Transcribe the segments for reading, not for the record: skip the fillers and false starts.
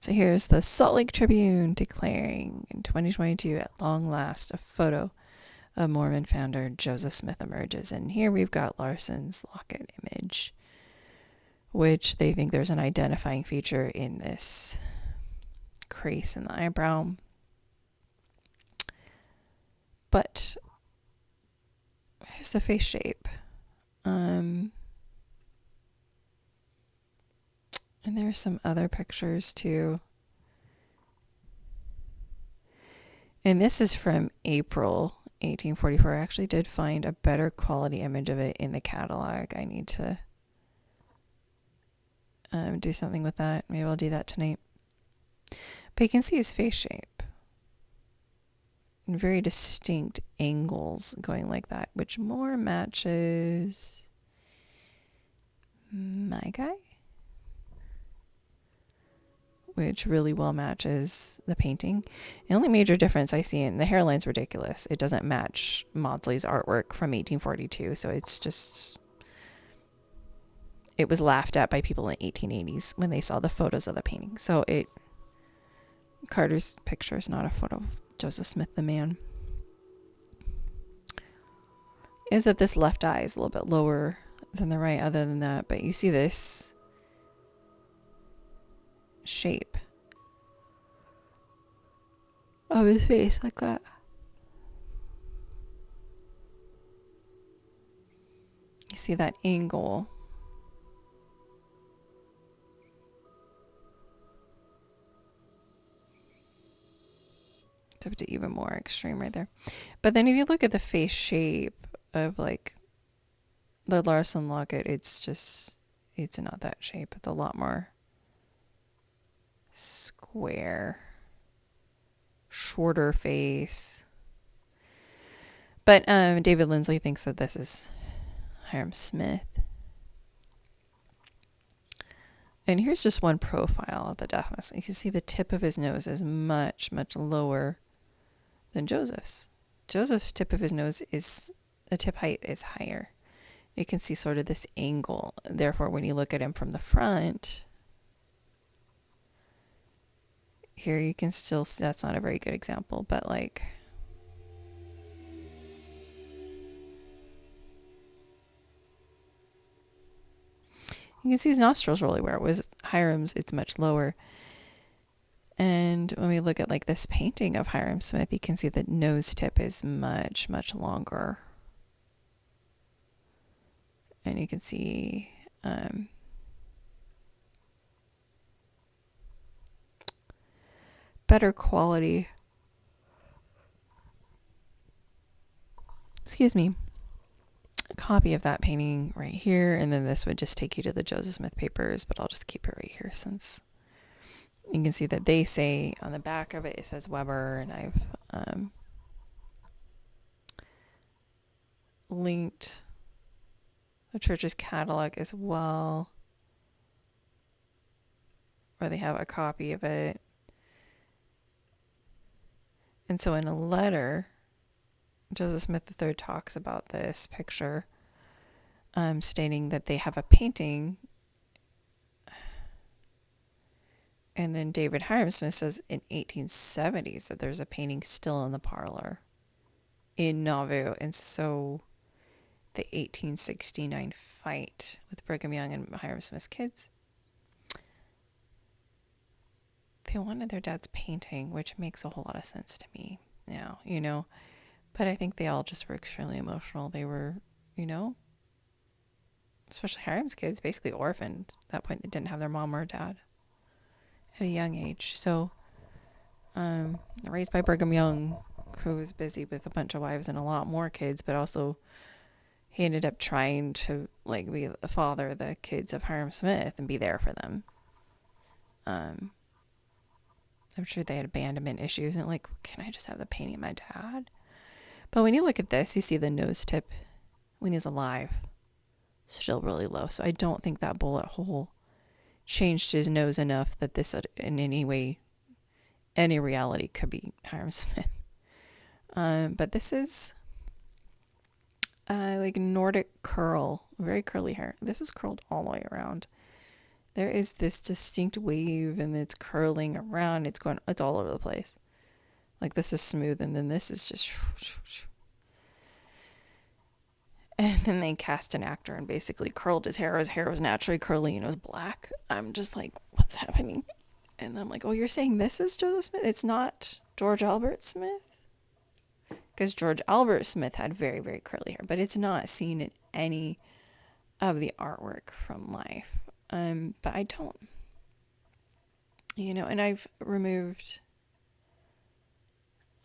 So here's the Salt Lake Tribune declaring in 2022, at long last, a photo of Mormon founder Joseph Smith emerges. And here we've got Larsen's Locket image, which they think there's an identifying feature in this crease in the eyebrow. But here's the face shape. And there's some other pictures too. And this is from April 1844. I actually did find a better quality image of it in the catalog. I need to do something with that. Maybe I'll do that tonight. But you can see his face shape. And very distinct angles going like that, which more matches my guy, which really well matches the painting. The only major difference I see in the hairline's ridiculous. It doesn't match Maudsley's artwork from 1842, so it's just, it was laughed at by people in the 1880s when they saw the photos of the painting. So Carter's picture is not a photo of Joseph Smith the man. Is that this left eye is a little bit lower than the right, other than that, but you see this shape of his face like that. You see that angle. To even more extreme right there. But then if you look at the face shape of like the Larsen Locket, it's not that shape. It's a lot more square, shorter face. But David Lindsley thinks that this is Hyrum Smith. And here's just one profile of the death mask. You can see the tip of his nose is much, much lower than Joseph's. Joseph's tip of his nose is, the tip height is higher. You can see sort of this angle. Therefore, when you look at him from the front, here you can still see, that's not a very good example, but like, you can see his nostrils really where it was Hyrum's, it's much lower. And when we look at like this painting of Hyrum Smith, you can see the nose tip is much, much longer. And you can see better quality, a copy of that painting right here. And then this would just take you to the Joseph Smith papers, but I'll just keep it right here since you can see that they say on the back of it, it says Weber, and I've linked the church's catalog as well, where they have a copy of it. And so in a letter, Joseph Smith III talks about this picture, stating that they have a painting. And then David Hyrum Smith says in 1870s that there's a painting still in the parlor in Nauvoo. And so the 1869 fight with Brigham Young and Hyrum Smith's kids, they wanted their dad's painting, which makes a whole lot of sense to me now, you know. But I think they all just were extremely emotional. They were, you know, especially Hyrum's kids, basically orphaned. At that point, they didn't have their mom or dad at a young age. So raised by Brigham Young, who was busy with a bunch of wives and a lot more kids, but also he ended up trying to like be the father of the kids of Hyrum Smith and be there for them. I'm sure they had abandonment issues and like, can I just have the painting of my dad? But when you look at this, you see the nose tip when he's alive still really low. So I don't think that bullet hole changed his nose enough that this in any way, any reality could be Hyrum Smith. But this is like Nordic curl, very curly hair. This is curled all the way around. There is this distinct wave and it's curling around. It's all over the place. Like this is smooth and then this is just. And then they cast an actor and basically curled his hair. His hair was naturally curly and it was black. I'm just like, what's happening? And I'm like, oh, you're saying this is Joseph Smith? It's not George Albert Smith? Because George Albert Smith had very, very curly hair, but it's not seen in any of the artwork from life. But I don't, and I've removed,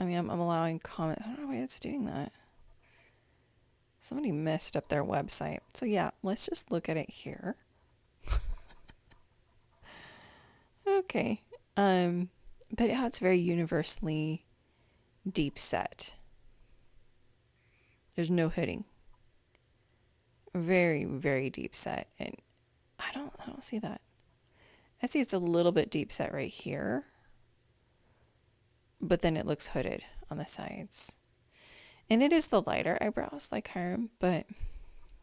I'm allowing comments. I don't know why it's doing that. Somebody messed up their website. So yeah, let's just look at it here. Okay. But it's very universally deep set. There's no hooding. Very, very deep set. And I don't see that. I see it's a little bit deep set right here. But then it looks hooded on the sides. And it is the lighter eyebrows like Hyrum, but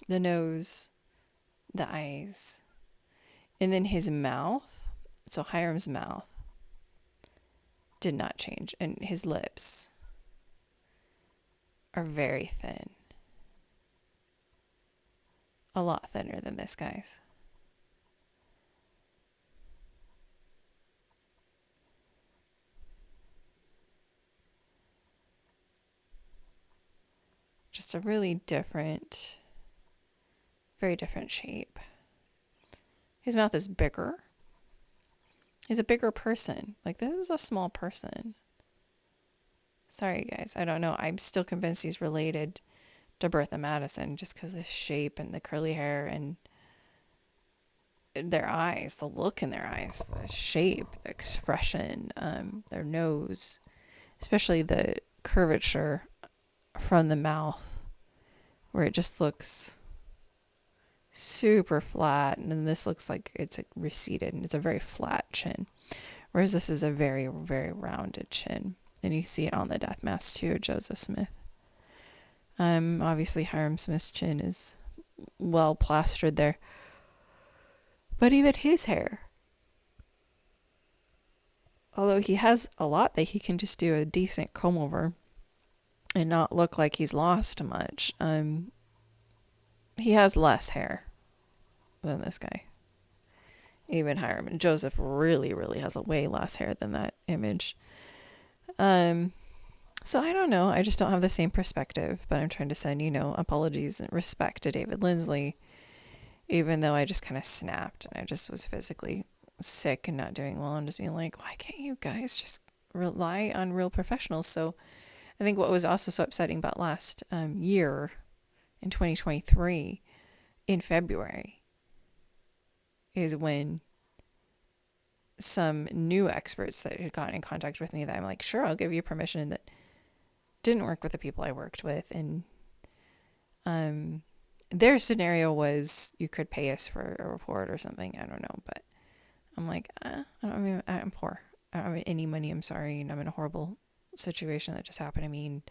the nose, the eyes, and then his mouth. So Hyrum's mouth did not change. And his lips are very thin. A lot thinner than this guy's. Just a really different, very different shape. His mouth is bigger. He's a bigger person. Like, this is a small person. Sorry, guys. I don't know. I'm still convinced he's related to Bertha Madison just because of the shape and the curly hair and their eyes, the look in their eyes, the shape, the expression, their nose, especially the curvature from the mouth where it just looks super flat, and then this looks like it's receded and it's a very flat chin, whereas this is a very, very rounded chin, and you see it on the death mask too, Joseph Smith. Obviously Hyrum Smith's chin is well plastered there, but even his hair, although he has a lot that he can just do a decent comb over and not look like he's lost much, he has less hair than this guy. Even Hyrum. And Joseph really, really has a way less hair than that image. So I don't know. I just don't have the same perspective, but I'm trying to send, apologies and respect to David Lindsley, even though I just kind of snapped and I just was physically sick and not doing well and just being like, why can't you guys just rely on real professionals? So I think what was also so upsetting about last year in 2023 in February is when some new experts that had gotten in contact with me that I'm like, sure, I'll give you permission, that didn't work with the people I worked with. And their scenario was you could pay us for a report or something. I don't know. But I'm like, I'm poor. I don't have any money. I'm sorry. And I'm in a horrible situation that just happened to me and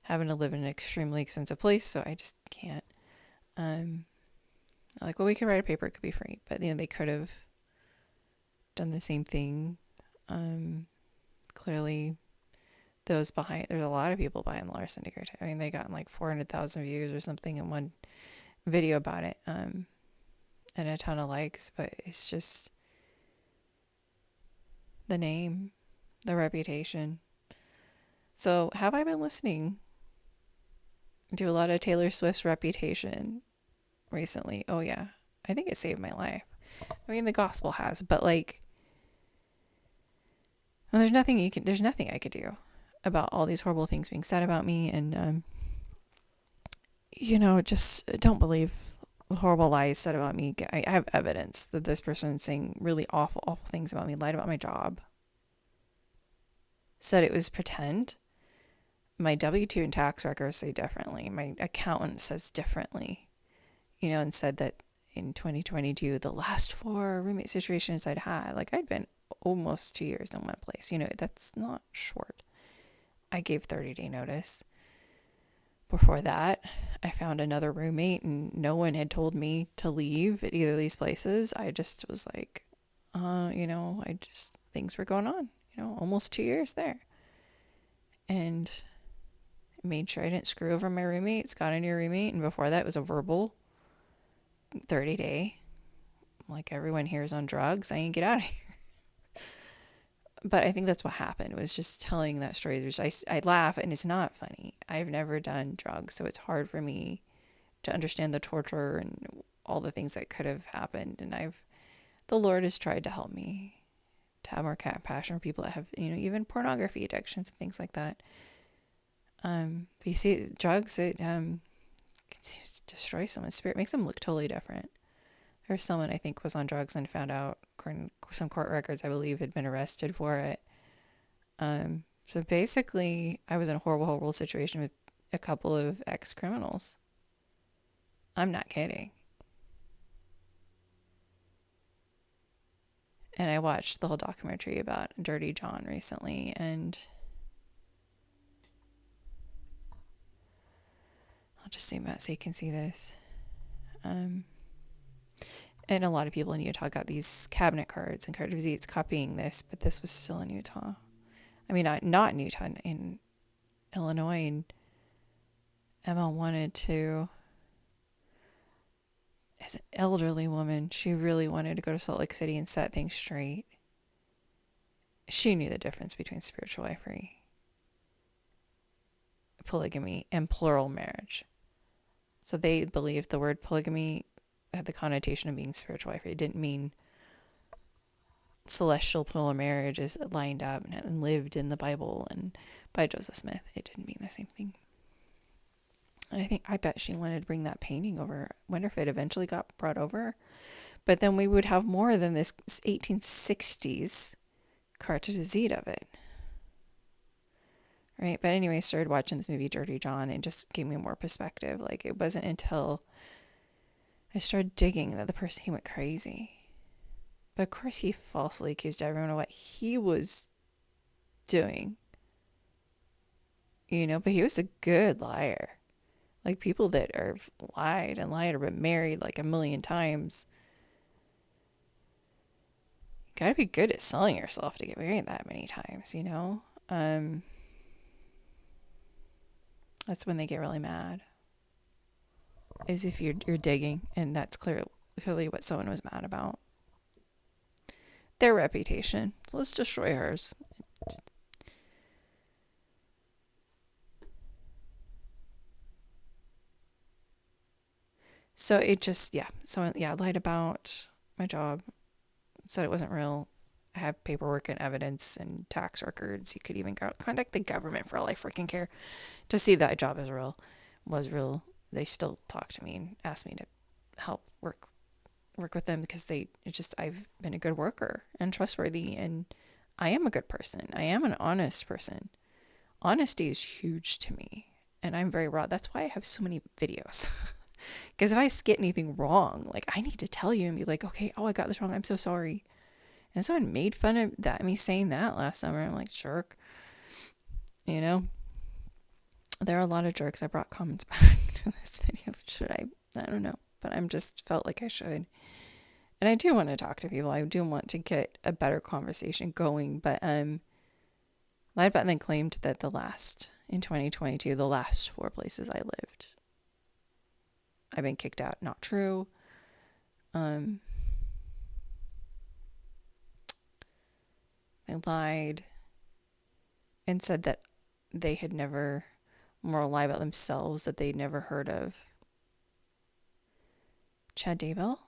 having to live in an extremely expensive place. So I just can't. Like, well, we could write a paper. It could be free. But, they could have done the same thing. Clearly, there's a lot of people behind the Larsen Locket Man. I mean, they got like 400,000 views or something in one video about it, and a ton of likes. But it's just the name, the reputation. So have I been listening to a lot of Taylor Swift's Reputation recently? Oh yeah, I think it saved my life. I mean, the gospel has, but like, well, there's nothing I could do about all these horrible things being said about me, and just don't believe the horrible lies said about me. I have evidence that this person is saying really awful, awful things about me, lied about my job, said it was pretend. My W-2 and tax records say differently. My accountant says differently, and said that in 2022, the last 4 roommate situations I'd had, like I'd been almost 2 years in one place. That's not short. I gave 30-day notice. Before that, I found another roommate and no one had told me to leave at either of these places. I just was like, things were going on, almost 2 years there. And made sure I didn't screw over my roommates, got a new roommate. And before that, it was a verbal 30-day. Like, everyone here is on drugs. I ain't get out of here. But I think that's what happened, was just telling that story. I laugh, and it's not funny. I've never done drugs, so it's hard for me to understand the torture and all the things that could have happened. And the Lord has tried to help me to have more compassion for people that have, even pornography addictions and things like that. But you see, drugs, it destroys someone's spirit, makes them look totally different. There's someone I think was on drugs and found out, according to some court records, I believe, had been arrested for it. So basically, I was in a horrible, horrible situation with a couple of ex-criminals. I'm not kidding. And I watched the whole documentary about Dirty John recently, and I'll just zoom out so you can see this. And a lot of people in Utah got these cabinet cards and card receipts copying this, but this was still in Utah. I mean, not in Utah, in Illinois. And Emma wanted to, as an elderly woman, she really wanted to go to Salt Lake City and set things straight. She knew the difference between spiritual wifery, polygamy, and plural marriage. So they believed the word polygamy had the connotation of being spiritual wifery. It didn't mean celestial plural marriage is lined up and lived in the Bible and by Joseph Smith. It didn't mean the same thing. And I bet she wanted to bring that painting over. I wonder if it eventually got brought over. But then we would have more than this 1860s cartouche of it. Right? But anyway, I started watching this movie, Dirty John, and just gave me more perspective. Like, it wasn't until I started digging that the person, he went crazy. But of course, he falsely accused everyone of what he was doing. But he was a good liar. Like, people that are lied or been married like a million times, you gotta be good at selling yourself to get married that many times, That's when they get really mad. Is if you're digging, and that's clearly what someone was mad about. Their reputation. So let's destroy hers. So it just, I lied about my job, said it wasn't real. I have paperwork and evidence and tax records. You could even contact the government for all I freaking care to see that job was real. They still talk to me and ask me to help work with them because I've been a good worker and trustworthy, and I am a good person. I am an honest person. Honesty is huge to me, and I'm very raw. That's why I have so many videos. Because if I get anything wrong, like, I need to tell you and be like, okay, I got this wrong. I'm so sorry. And someone made fun of me saying that last summer. I'm like, jerk. There are a lot of jerks. I brought comments back to this video. Should I? I don't know. But I'm just felt like I should. And I do want to talk to people. I do want to get a better conversation going. But lied about and then claimed that in 2022, the last 4 places I lived, I've been kicked out. Not true. I lied and said that they had never, more lie about themselves, that they'd never heard of Chad Daybell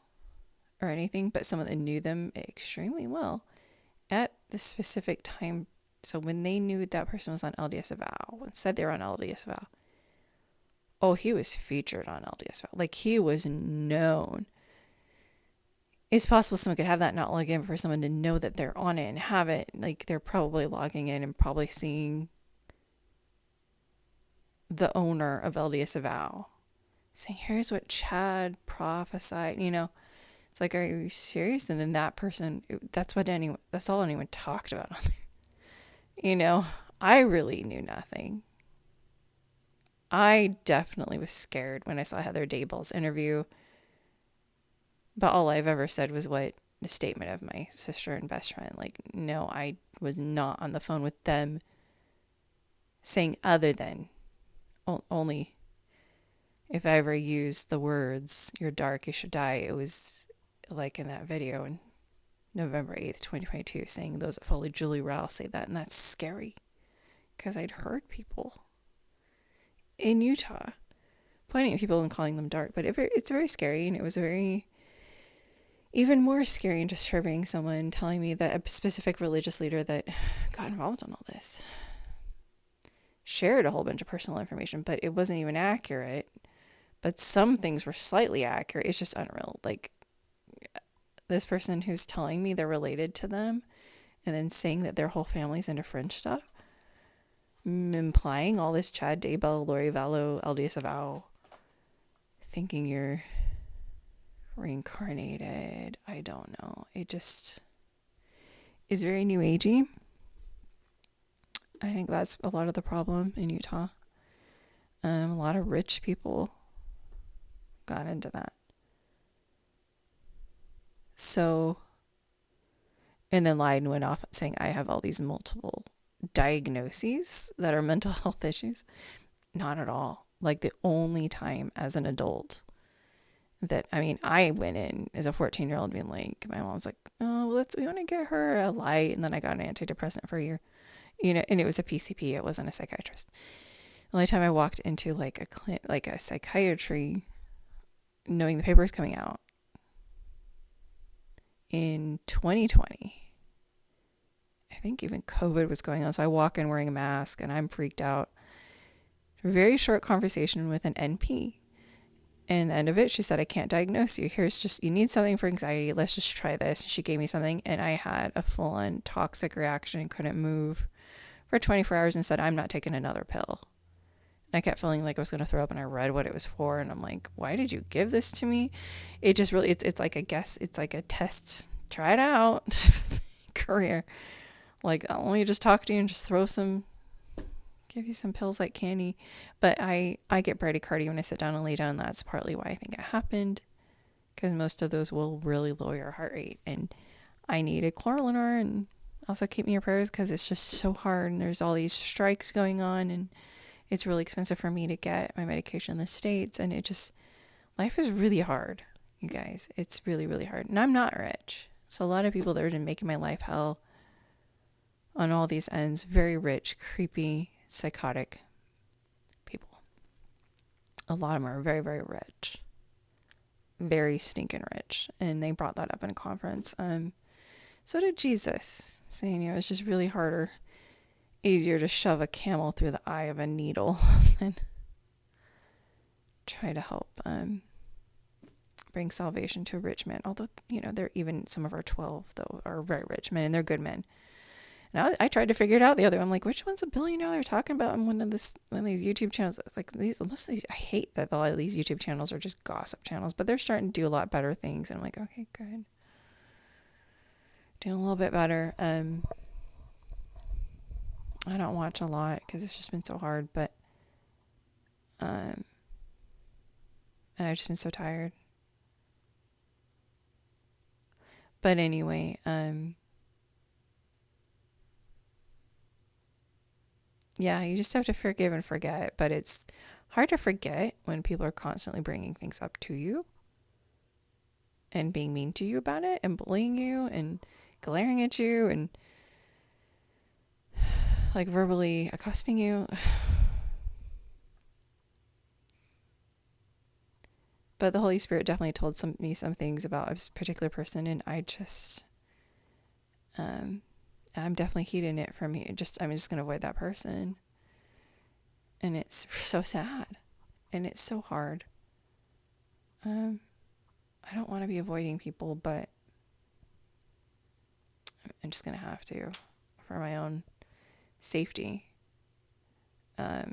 or anything, but someone that knew them extremely well at the specific time. So when they knew that person was on LDS Avow and said they were on LDS Avow, oh, he was featured on LDS Avow. Like, he was known. It's possible someone could have that not log in for someone to know that they're on it and have it. Like, they're probably logging in and probably seeing the owner of LDS Avow saying, here's what Chad prophesied. It's like, are you serious? And then that person, that's all anyone talked about on there. I really knew nothing. I definitely was scared when I saw Heather Daybell's interview. But all I've ever said was what the statement of my sister and best friend. Like, no, I was not on the phone with them saying other than only if I ever used the words, "You're dark, you should die." It was like in that video in November 8th, 2022, saying those that follow Julie Rowell say that. And that's scary because I'd heard people in Utah pointing at people and calling them dark. But it's very scary, and it was very even more scary and disturbing someone telling me that a specific religious leader that got involved in all this shared a whole bunch of personal information, but it wasn't even accurate. But some things were slightly accurate. It's just unreal. Like, this person who's telling me they're related to them and then saying that their whole family's into fringe stuff, implying all this Chad Daybell, Lori Vallow, LDS Avow, thinking you're reincarnated. I don't know. It just is very new agey. I think that's a lot of the problem in Utah. A lot of rich people got into that. So, and then lied and went off saying I have all these multiple diagnoses that are mental health issues. Not at all. Like, the only time as an adult that, I mean, I went in as a 14-year-old being like, my mom's like, oh, we want to get her a light. And then I got an antidepressant for a year, and it was a PCP. It wasn't a psychiatrist. The only time I walked into like a psychiatry, knowing the paper was coming out in 2020, I think even COVID was going on. So I walk in wearing a mask and I'm freaked out. Very short conversation with an NP. And the end of it, she said, I can't diagnose you. You need something for anxiety. Let's just try this. And she gave me something and I had a full-on toxic reaction and couldn't move for 24 hours and said, I'm not taking another pill. And I kept feeling like I was going to throw up, and I read what it was for. And I'm like, why did you give this to me? It just really, it's like it's like a test, try it out career. Like, I'll only just talk to you and just give you some pills like candy. But I get bradycardia when I sit down and lay down. That's partly why I think it happened, because most of those will really lower your heart rate. And I needed Chloreliner, and also keep me in your prayers because it's just so hard. And there's all these strikes going on, and it's really expensive for me to get my medication in the States. And life is really hard, you guys. It's really, really hard. And I'm not rich. So a lot of people that are making my life hell on all these ends, very rich, creepy, psychotic people. A lot of them are very, very rich. Very stinking rich. And they brought that up in a conference. So did Jesus, saying, it's just really easier to shove a camel through the eye of a needle than try to help bring salvation to a rich man. Although, they're even some of our 12, though, are very rich men, and they're good men. And I tried to figure it out the other way. I'm like, which one's a billionaire they're talking about on one of these YouTube channels? It's like most of these, I hate that a lot of these YouTube channels are just gossip channels, but they're starting to do a lot better things. And I'm like, okay, good. Doing a little bit better. I don't watch a lot because it's just been so hard, but and I've just been so tired. But anyway, yeah, you just have to forgive and forget, but it's hard to forget when people are constantly bringing things up to you and being mean to you about it and bullying you and glaring at you and like verbally accosting you. But the Holy Spirit definitely told me some things about a particular person, and I just, I'm definitely heeding it from you. I'm just going to avoid that person. And it's so sad. And it's so hard. I don't want to be avoiding people, but I'm just going to have to for my own safety. But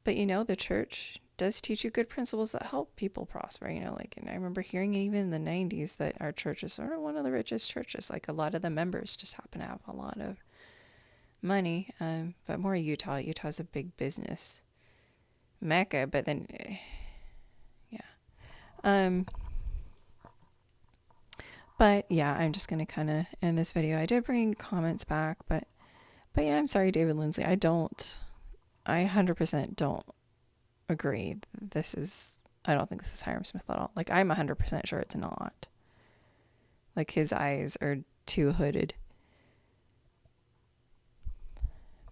the church does teach you good principles that help people prosper, and I remember hearing even in the 90s that our church is sort of one of the richest churches. Like, a lot of the members just happen to have a lot of money, but more Utah's a big business Mecca, but then, yeah. Um, but yeah, I'm just gonna kind of end this video. I did bring comments back, but yeah, I'm sorry, David Lindsley. I 100% don't agree. I don't think this is Hyrum Smith at all. Like, I'm 100% sure it's not. Like, his eyes are too hooded.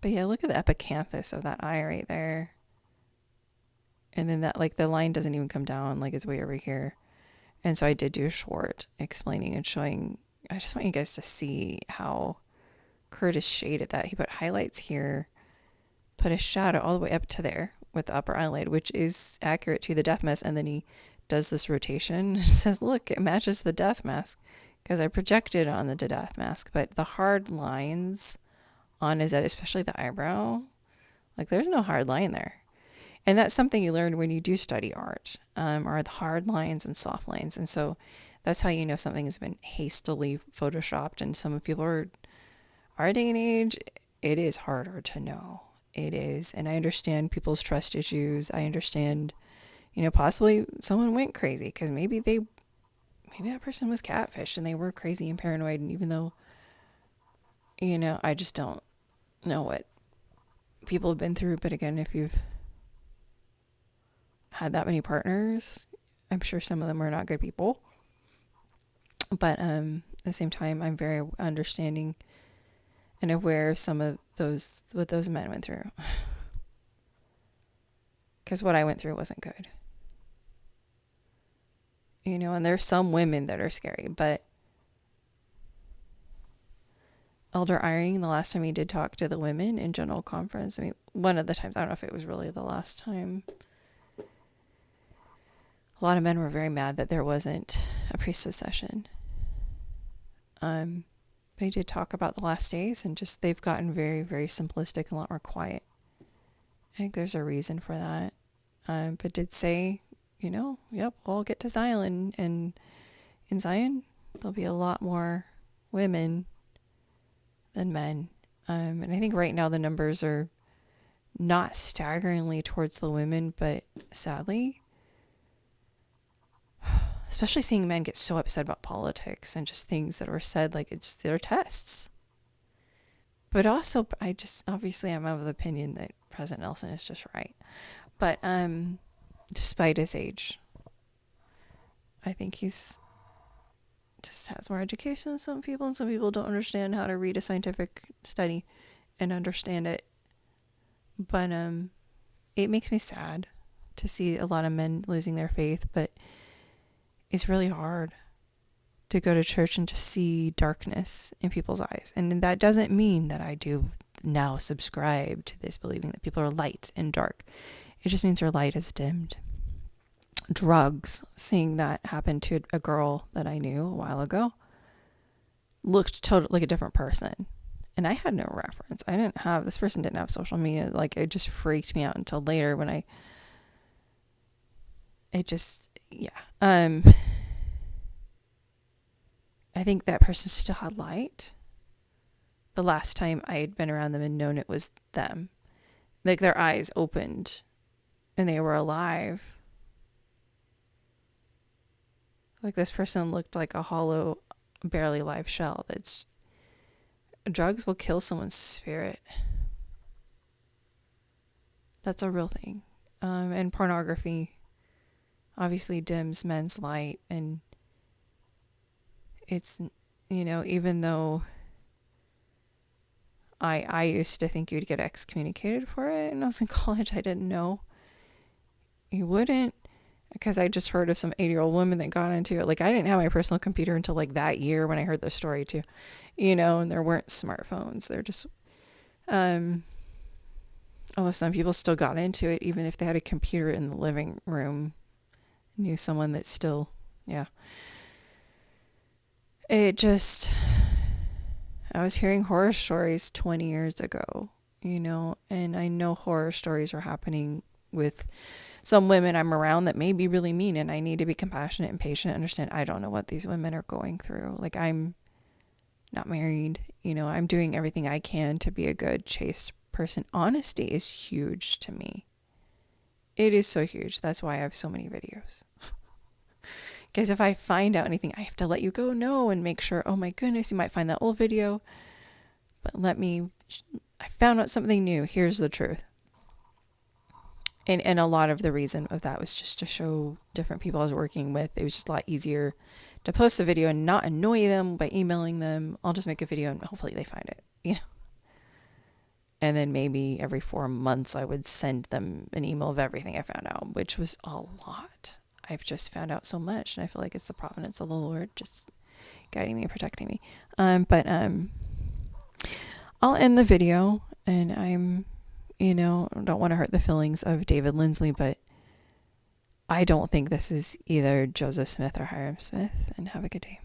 But yeah, look at the epicanthus of that eye right there. And then that, like, the line doesn't even come down, like, it's way over here. And so I did do a short explaining and showing. I just want you guys to see how Curtis shaded that. He put highlights here, put a shadow all the way up to there with the upper eyelid, which is accurate to the death mask. And then he does this rotation and says, look, it matches the death mask, because I projected on the death mask. But the hard lines on his head, especially the eyebrow, like, there's no hard line there. And that's something you learn when you do study art, are the hard lines and soft lines. And so that's how you know something has been hastily photoshopped. And some people are, our day and age, it is harder to know. It is. And I understand people's trust issues. I understand, possibly someone went crazy because maybe that person was catfished and they were crazy and paranoid. And even though, I just don't know what people have been through. But again, if you've had that many partners, I'm sure some of them are not good people. But at the same time, I'm very understanding and aware of some of what those men went through. Because what I went through wasn't good. And there's some women that are scary, but Elder Eyring, the last time he did talk to the women in general conference, I mean, one of the times, I don't know if it was really the last time, a lot of men were very mad that there wasn't a priesthood session. They did talk about the last days, and just they've gotten very, very simplistic and a lot more quiet. I think there's a reason for that. But did say, yep, we'll get to Zion, and in Zion, there'll be a lot more women than men. And I think right now the numbers are not staggeringly towards the women, but sadly, especially seeing men get so upset about politics and just things that were said, like it's just their tests. But also, obviously I'm of the opinion that President Nelson is just right. But despite his age, I think he's just has more education than some people, and some people don't understand how to read a scientific study and understand it. But it makes me sad to see a lot of men losing their faith, but it's really hard to go to church and to see darkness in people's eyes. And that doesn't mean that I do now subscribe to this, believing that people are light and dark. It just means their light is dimmed. Drugs, seeing that happen to a girl that I knew a while ago, looked totally like a different person. And I had no reference. This person didn't have social media. Like, it just freaked me out until later when I think that person still had light. The last time I had been around them and known it was them. Like, their eyes opened and they were alive. Like, this person looked like a hollow, barely live shell. Drugs will kill someone's spirit. That's a real thing. And pornography obviously dims men's light, and it's, even though I used to think you'd get excommunicated for it, and I was in college, I didn't know you wouldn't, because I just heard of some 80-year-old woman that got into it. Like, I didn't have my personal computer until like that year when I heard the story too, and there weren't smartphones. They're just, although some people still got into it, even if they had a computer in the living room. Knew someone that still, yeah. I was hearing horror stories 20 years ago, and I know horror stories are happening with some women I'm around that may be really mean, and I need to be compassionate and patient, understand I don't know what these women are going through. Like, I'm not married, I'm doing everything I can to be a good, chaste person. Honesty is huge to me. It is so huge. That's why I have so many videos. Because if I find out anything, I have to let you go know and make sure, oh my goodness, you might find that old video. But I found out something new. Here's the truth. And a lot of the reason of that was just to show different people I was working with. It was just a lot easier to post a video and not annoy them by emailing them. I'll just make a video and hopefully they find it, you know. And then maybe every 4 months I would send them an email of everything I found out, which was a lot. I've just found out so much, and I feel like it's the providence of the Lord just guiding me and protecting me. But I'll end the video, and I'm, don't want to hurt the feelings of David Lindsley, but I don't think this is either Joseph Smith or Hyrum Smith, and have a good day.